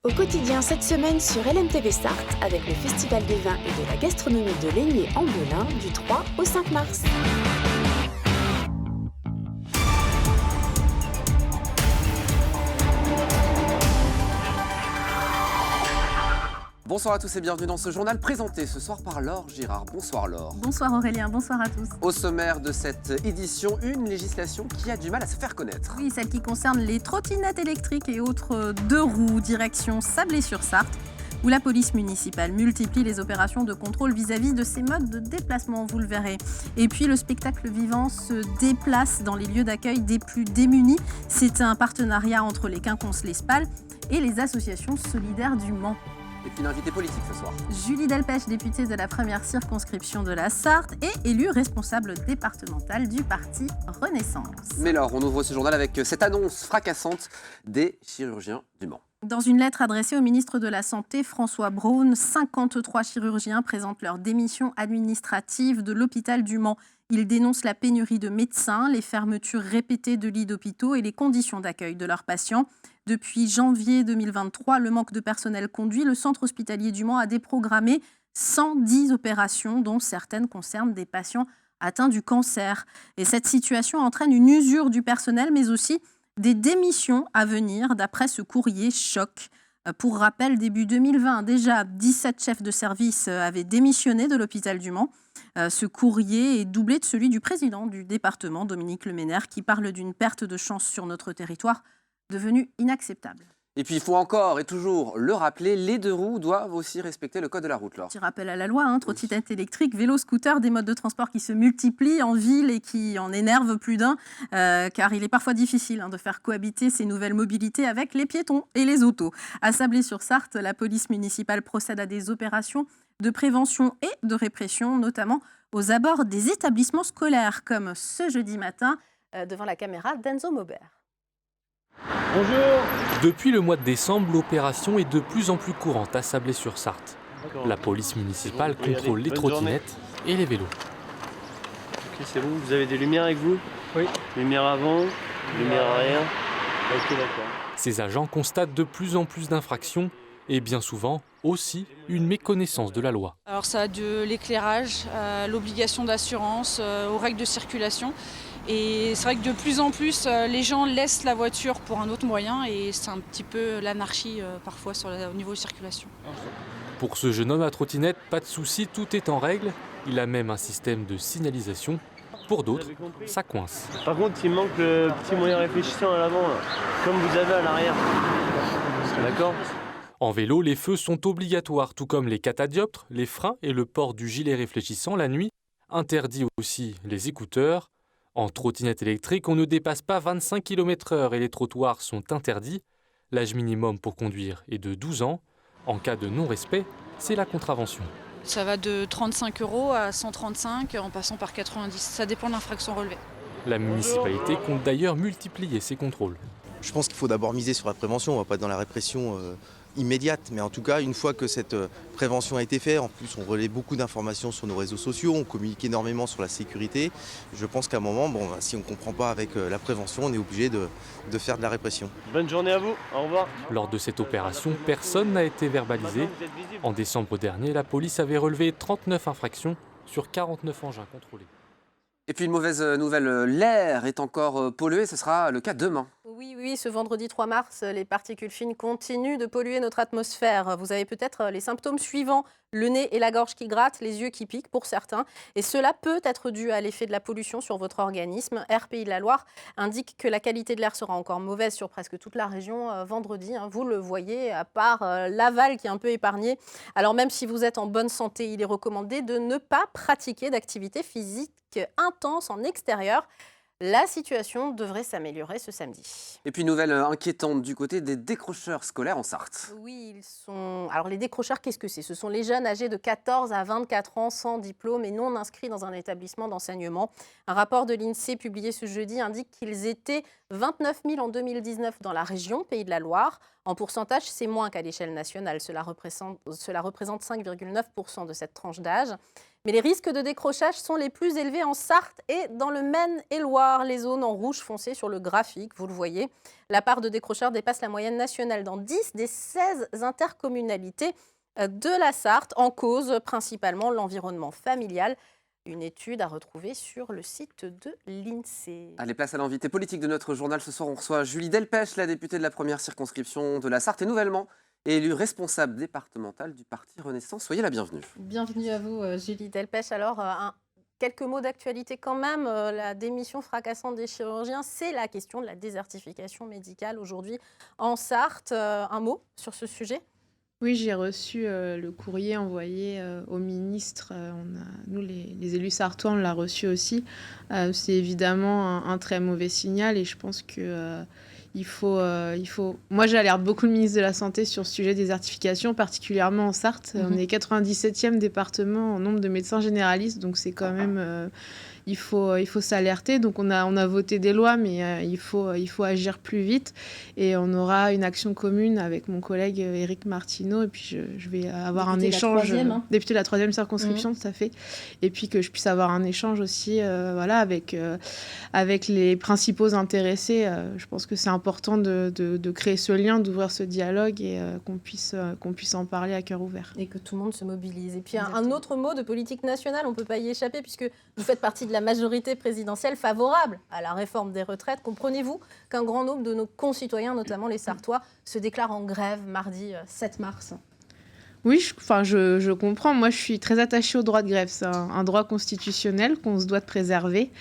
Au quotidien cette semaine sur LMTV Sarthe avec le Festival des vins et de la gastronomie de Laigné en Belin du 3 au 5 mars. Bonsoir à tous et bienvenue dans ce journal présenté ce soir par Laure Girard. Bonsoir Laure. Bonsoir Aurélien, bonsoir à tous. Au sommaire de cette édition, une législation qui a du mal à se faire connaître. Oui, celle qui concerne les trottinettes électriques et autres deux roues direction Sablé-sur-Sarthe, où la police municipale multiplie les opérations de contrôle vis-à-vis de ces modes de déplacement, vous le verrez. Et puis le spectacle vivant se déplace dans les lieux d'accueil des plus démunis. C'est un partenariat entre les Quinconces l'Espal et les associations solidaires du Mans. Et puis une invitée politique ce soir. Julie Delpech, députée de la première circonscription de la Sarthe et élue responsable départementale du parti Renaissance. Mais Laure, on ouvre ce journal avec cette annonce fracassante des chirurgiens du Mans. Dans une lettre adressée au ministre de la Santé, François Braun, 53 chirurgiens présentent leur démission administrative de l'hôpital du Mans. Ils dénoncent la pénurie de médecins, les fermetures répétées de lits d'hôpitaux et les conditions d'accueil de leurs patients. Depuis janvier 2023, le manque de personnel conduit le centre hospitalier du Mans à déprogrammer 110 opérations, dont certaines concernent des patients atteints du cancer. Et cette situation entraîne une usure du personnel, mais aussi des démissions à venir, d'après ce courrier choc. Pour rappel, début 2020, déjà 17 chefs de service avaient démissionné de l'hôpital du Mans. Ce courrier est doublé de celui du président du département, Dominique Leménaire, qui parle d'une perte de chance sur notre territoire devenue inacceptable. Et puis il faut encore et toujours le rappeler, les deux roues doivent aussi respecter le code de la route, Laure. Petit rappel à la loi, trottinette électrique, vélo, scooter, des modes de transport qui se multiplient en ville et qui en énervent plus d'un, car il est parfois difficile de faire cohabiter ces nouvelles mobilités avec les piétons et les autos. À Sablé-sur-Sarthe, la police municipale procède à des opérations de prévention et de répression, notamment aux abords des établissements scolaires, comme ce jeudi matin devant la caméra d'Enzo Maubert. Bonjour. Depuis le mois de décembre, l'opération est de plus en plus courante à Sablé-sur-Sarthe. La police municipale contrôle les trottinettes et les vélos. Ok, c'est bon, vous avez des lumières avec vous? Oui. Lumière avant, lumière arrière. Ok, d'accord. Ces agents constatent de plus en plus d'infractions et bien souvent aussi une méconnaissance de la loi. Alors ça a de l'éclairage, l'obligation d'assurance, aux règles de circulation. Et c'est vrai que de plus en plus, les gens laissent la voiture pour un autre moyen et c'est un petit peu l'anarchie parfois au niveau de circulation. Pour ce jeune homme à trottinette, pas de souci, tout est en règle. Il a même un système de signalisation. Pour d'autres, ça coince. Par contre, il manque le petit moyen réfléchissant à l'avant, là, comme vous avez à l'arrière. D'accord? En vélo, les feux sont obligatoires, tout comme les catadioptres, les freins et le port du gilet réfléchissant la nuit. Interdit aussi les écouteurs. En trottinette électrique, on ne dépasse pas 25 km/h et les trottoirs sont interdits. L'âge minimum pour conduire est de 12 ans. En cas de non-respect, c'est la contravention. Ça va de 35 € à 135 en passant par 90. Ça dépend de l'infraction relevée. La municipalité compte d'ailleurs multiplier ses contrôles. Je pense qu'il faut d'abord miser sur la prévention, on ne va pas être dans la répression immédiate, mais en tout cas, une fois que cette prévention a été faite, en plus on relaie beaucoup d'informations sur nos réseaux sociaux, on communique énormément sur la sécurité. Je pense qu'à un moment, si on ne comprend pas avec la prévention, on est obligé de faire de la répression. Bonne journée à vous, au revoir. Lors de cette opération, personne n'a été verbalisé. En décembre dernier, la police avait relevé 39 infractions sur 49 engins contrôlés. Et puis une mauvaise nouvelle, l'air est encore pollué, ce sera le cas demain. Oui, ce vendredi 3 mars, les particules fines continuent de polluer notre atmosphère. Vous avez peut-être les symptômes suivants, le nez et la gorge qui grattent, les yeux qui piquent pour certains. Et cela peut être dû à l'effet de la pollution sur votre organisme. Air Pays de la Loire indique que la qualité de l'air sera encore mauvaise sur presque toute la région vendredi. Vous le voyez, à part l'aval qui est un peu épargné. Alors même si vous êtes en bonne santé, il est recommandé de ne pas pratiquer d'activité physique intense en extérieur. La situation devrait s'améliorer ce samedi. Et puis nouvelle inquiétante du côté des décrocheurs scolaires en Sarthe. Oui, Alors les décrocheurs, qu'est-ce que c'est? Ce sont les jeunes âgés de 14 à 24 ans sans diplôme et non inscrits dans un établissement d'enseignement. Un rapport de l'INSEE publié ce jeudi indique qu'ils étaient 29 000 en 2019 dans la région Pays de la Loire. En pourcentage, c'est moins qu'à l'échelle nationale. Cela représente 5,9% de cette tranche d'âge. Mais les risques de décrochage sont les plus élevés en Sarthe et dans le Maine-et-Loire. Les zones en rouge foncé sur le graphique, vous le voyez. La part de décrocheurs dépasse la moyenne nationale dans 10 des 16 intercommunalités de la Sarthe, en cause principalement l'environnement familial. Une étude à retrouver sur le site de l'INSEE. Allez, place à l'invité politique de notre journal. Ce soir, on reçoit Julie Delpech, la députée de la première circonscription de la Sarthe et nouvellement élue responsable départementale du parti Renaissance. Soyez la bienvenue. Bienvenue à vous, Julie Delpech. Alors, quelques mots d'actualité quand même. La démission fracassante des chirurgiens, c'est la question de la désertification médicale aujourd'hui en Sarthe. Un mot sur ce sujet ? Oui, j'ai reçu le courrier envoyé au ministre. Nous, les élus sartois, on l'a reçu aussi. C'est évidemment un très mauvais signal et je pense que il faut... Moi, j'alerte beaucoup le ministre de la Santé sur ce sujet des désertification, particulièrement en Sarthe. On est 97e département en nombre de médecins généralistes, donc c'est quand même... Il faut s'alerter. Donc on a voté des lois, mais il faut agir plus vite. Et on aura une action commune avec mon collègue Éric Martineau. Et puis je vais avoir un échange. Député de la 3e circonscription, tout à fait. Et puis que je puisse avoir un échange aussi avec les principaux intéressés. Je pense que c'est important de créer ce lien, d'ouvrir ce dialogue et qu'on puisse en parler à cœur ouvert. Et que tout le monde se mobilise. Et puis un autre mot de politique nationale, on ne peut pas y échapper puisque vous faites partie de la majorité présidentielle favorable à la réforme des retraites. Comprenez-vous qu'un grand nombre de nos concitoyens, notamment les Sartois, se déclarent en grève mardi 7 mars ? Oui, je comprends. Moi, je suis très attachée au droit de grève. C'est un droit constitutionnel qu'on se doit de préserver.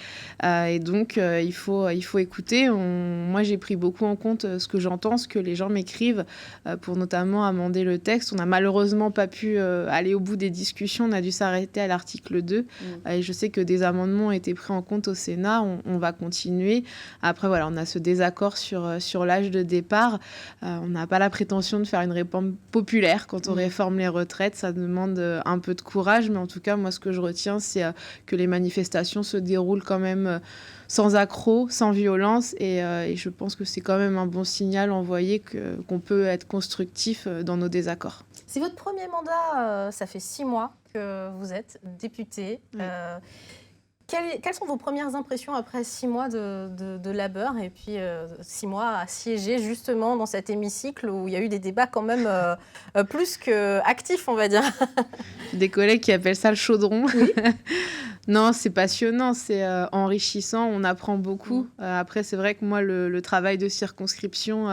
Et donc, il faut écouter. Moi, j'ai pris beaucoup en compte ce que j'entends, ce que les gens m'écrivent pour notamment amender le texte. On n'a malheureusement pas pu aller au bout des discussions. On a dû s'arrêter à l'article 2. Et je sais que des amendements ont été pris en compte au Sénat. On va continuer. Après, voilà, on a ce désaccord sur l'âge de départ. On n'a pas la prétention de faire une réforme populaire quand on réforme les retraites. Ça demande un peu de courage, mais en tout cas, moi, ce que je retiens, c'est que les manifestations se déroulent quand même sans accroc, sans violence, et je pense que c'est quand même un bon signal envoyé qu'on peut être constructif dans nos désaccords. C'est votre premier mandat, ça fait 6 mois que vous êtes député. Oui. Quelles sont vos premières impressions après 6 mois de labeur et puis 6 mois à siéger justement dans cet hémicycle où il y a eu des débats quand même plus qu'actifs, on va dire. Des collègues qui appellent ça le chaudron. Oui. Non, c'est passionnant, c'est enrichissant, on apprend beaucoup. Après, c'est vrai que moi, le travail de circonscription...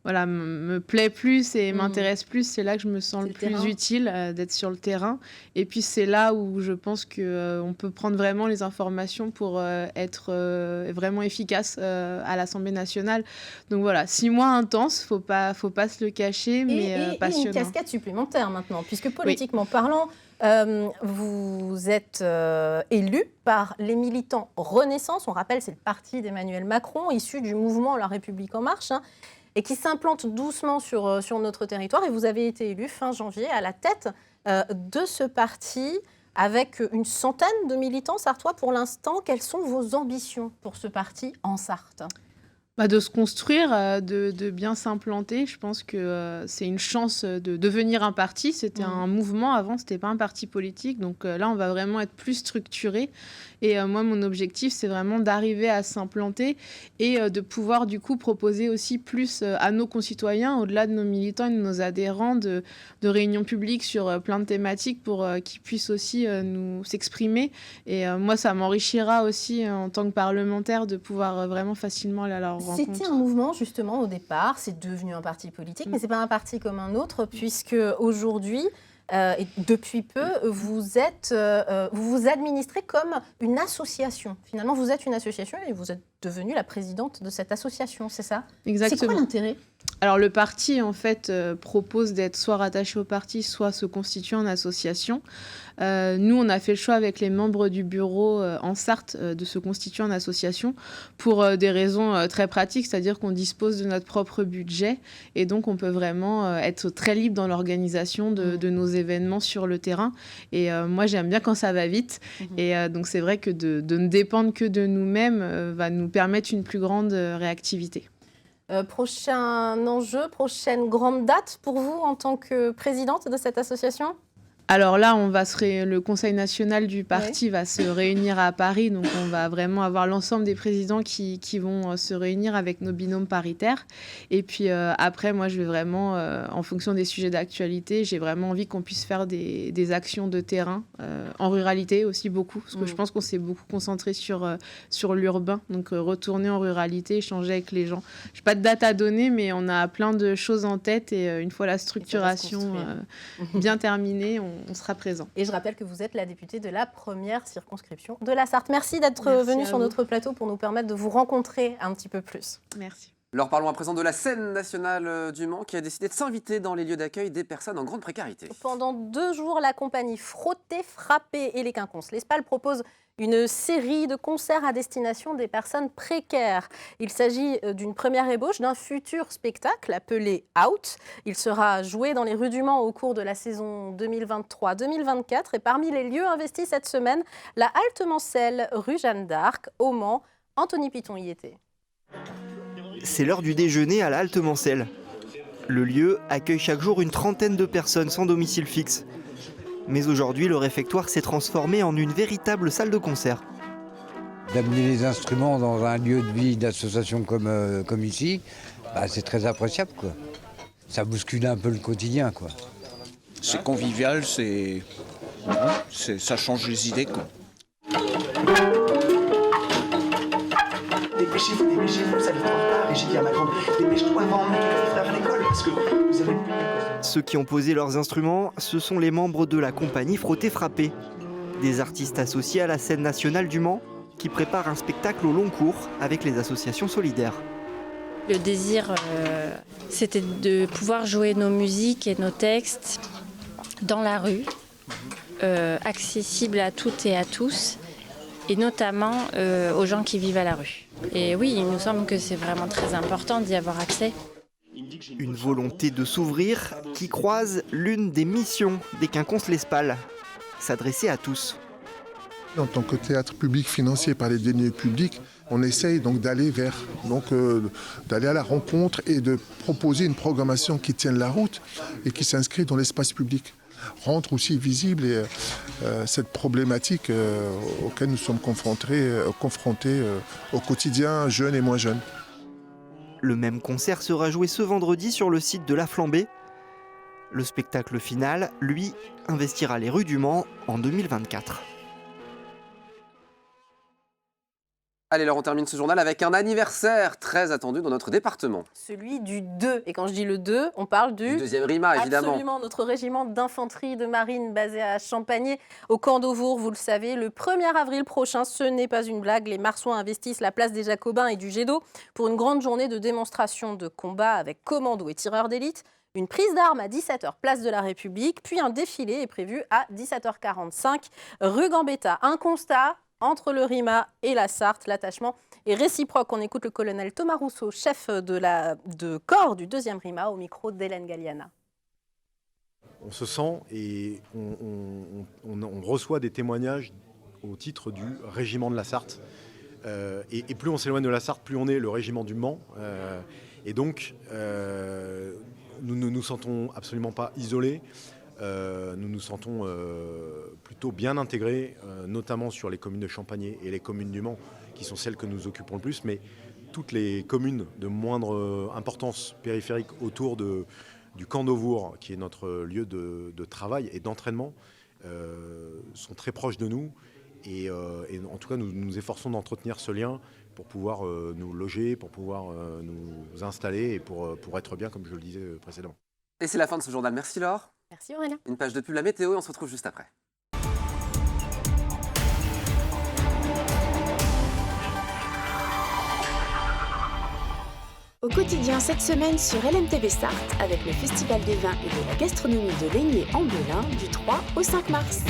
me plaît plus et m'intéresse plus. C'est là que je me sens le plus utile d'être sur le terrain. Et puis, c'est là où je pense qu'on peut prendre vraiment les informations pour être vraiment efficace à l'Assemblée nationale. Donc voilà, 6 mois intenses, faut pas se le cacher, mais passionnant. Et une casquette supplémentaire maintenant, puisque politiquement parlant, vous êtes élu par les militants Renaissance. On rappelle, c'est le parti d'Emmanuel Macron, issu du mouvement La République En Marche, et qui s'implante doucement sur notre territoire. Et vous avez été élu fin janvier à la tête de ce parti avec une centaine de militants sartois pour l'instant. Quelles sont vos ambitions pour ce parti en Sarthe ? De se construire, de bien s'implanter. Je pense que c'est une chance de devenir un parti. C'était un mouvement avant, c'était pas un parti politique. Donc là, on va vraiment être plus structuré. Et moi, mon objectif, c'est vraiment d'arriver à s'implanter et de pouvoir du coup proposer aussi plus à nos concitoyens, au-delà de nos militants et de nos adhérents, de réunions publiques sur plein de thématiques pour qu'ils puissent aussi nous s'exprimer. Et moi, ça m'enrichira aussi en tant que parlementaire de pouvoir vraiment facilement aller à leur rencontre. C'était un mouvement justement au départ, c'est devenu un parti politique, mais c'est pas un parti comme un autre, puisque aujourd'hui, et depuis peu, vous vous administrez comme une association. Finalement, vous êtes une association et vous êtes devenue la présidente de cette association, c'est ça ? Exactement. C'est quoi l'intérêt ? Alors le parti, en fait, propose d'être soit rattaché au parti, soit se constituer en association. Nous, on a fait le choix avec les membres du bureau en Sarthe de se constituer en association pour des raisons très pratiques, c'est-à-dire qu'on dispose de notre propre budget et donc on peut vraiment être très libre dans l'organisation de nos événements sur le terrain. Et moi, j'aime bien quand ça va vite. Et donc c'est vrai que de ne dépendre que de nous-mêmes va nous permettre une plus grande réactivité. Prochain enjeu, prochaine grande date pour vous en tant que présidente de cette association ? Alors là, le Conseil national du parti va se réunir à Paris, donc on va vraiment avoir l'ensemble des présidents qui vont se réunir avec nos binômes paritaires. Et puis après, moi, je vais vraiment, en fonction des sujets d'actualité, j'ai vraiment envie qu'on puisse faire des actions de terrain, en ruralité aussi beaucoup, parce que je pense qu'on s'est beaucoup concentré sur l'urbain, donc retourner en ruralité, échanger avec les gens. Je n'ai pas de date à donner, mais on a plein de choses en tête et une fois la structuration bien terminée, on sera présent. Et je rappelle que vous êtes la députée de la première circonscription de la Sarthe. Merci d'être venue sur notre plateau pour nous permettre de vous rencontrer un petit peu plus. Merci. Alors parlons à présent de la scène nationale du Mans qui a décidé de s'inviter dans les lieux d'accueil des personnes en grande précarité. Pendant 2 jours, la compagnie Frotter, Frapper et les Quinconces l'Espal propose une série de concerts à destination des personnes précaires. Il s'agit d'une première ébauche d'un futur spectacle appelé Out. Il sera joué dans les rues du Mans au cours de la saison 2023-2024. Et parmi les lieux investis cette semaine, la Halte Mancelle, rue Jeanne d'Arc, au Mans. Anthony Piton y était. C'est l'heure du déjeuner à la Halte Mancelle. Le lieu accueille chaque jour une trentaine de personnes sans domicile fixe. Mais aujourd'hui, le réfectoire s'est transformé en une véritable salle de concert. D'amener les instruments dans un lieu de vie d'association comme ici, c'est très appréciable, quoi. Ça bouscule un peu le quotidien, quoi. C'est convivial, ça change les idées, quoi. Dépêchez-vous, vous allez en retard. Et j'ai dit à ma grande, dépêche-toi avant de mettre les frères à l'école, parce que vous avez... Ceux qui ont posé leurs instruments, ce sont les membres de la compagnie Frotter Frapper, des artistes associés à la scène nationale du Mans, qui préparent un spectacle au long cours avec les associations solidaires. Le désir, c'était de pouvoir jouer nos musiques et nos textes dans la rue, accessibles à toutes et à tous, et notamment aux gens qui vivent à la rue. Et oui, il nous semble que c'est vraiment très important d'y avoir accès. Une volonté de s'ouvrir qui croise l'une des missions des Quinconces l'Espal, s'adresser à tous. En tant que théâtre public financé par les deniers publics, on essaye donc d'aller d'aller à la rencontre et de proposer une programmation qui tienne la route et qui s'inscrit dans l'espace public. Rendre aussi visible cette problématique auquel nous sommes confrontés au quotidien, jeunes et moins jeunes. Le même concert sera joué ce vendredi sur le site de La Flambée. Le spectacle final, lui, investira les rues du Mans en 2024. Allez, alors on termine ce journal avec un anniversaire très attendu dans notre département. Celui du 2. Et quand je dis le 2, on parle du 2e RIMA, évidemment. Absolument, notre régiment d'infanterie de marine basé à Champagné, au camp d'Auvour, vous le savez. Le 1er avril prochain, ce n'est pas une blague, les Marsouins investissent la place des Jacobins et du Jet d'eau pour une grande journée de démonstration de combat avec commandos et tireurs d'élite. Une prise d'armes à 17h, place de la République, puis un défilé est prévu à 17h45, rue Gambetta. Un constat... Entre le RIMA et la Sarthe, l'attachement est réciproque. On écoute le colonel Thomas Rousseau, chef de corps du 2e RIMA, au micro d'Hélène Galliana. On se sent et on reçoit des témoignages au titre du régiment de la Sarthe. Et plus on s'éloigne de la Sarthe, plus on est le régiment du Mans. Et donc, nous ne nous sentons absolument pas isolés. Nous nous sentons plutôt bien intégrés, notamment sur les communes de Champagné et les communes du Mans, qui sont celles que nous occupons le plus, mais toutes les communes de moindre importance périphérique autour du camp d'Auvour, qui est notre lieu de travail et d'entraînement, sont très proches de nous. Et en tout cas, nous nous efforçons d'entretenir ce lien pour pouvoir nous loger, pour pouvoir nous installer et pour être bien, comme je le disais précédemment. Et c'est la fin de ce journal. Merci Laure. Merci Aurélien. Une page de pub, la météo, et on se retrouve juste après. Au quotidien cette semaine sur LMTV Sarthe avec le Festival des vins et de la gastronomie de Laigné en Belin du 3 au 5 mars.